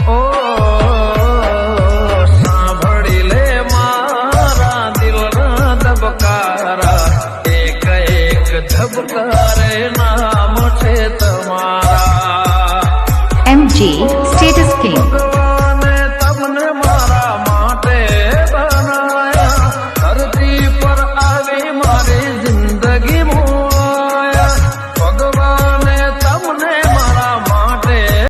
ઓ સાંભળી લે મારા દિલના ધબકારા, એક એક ધબકારે નામ છે તમારા. MG Status King.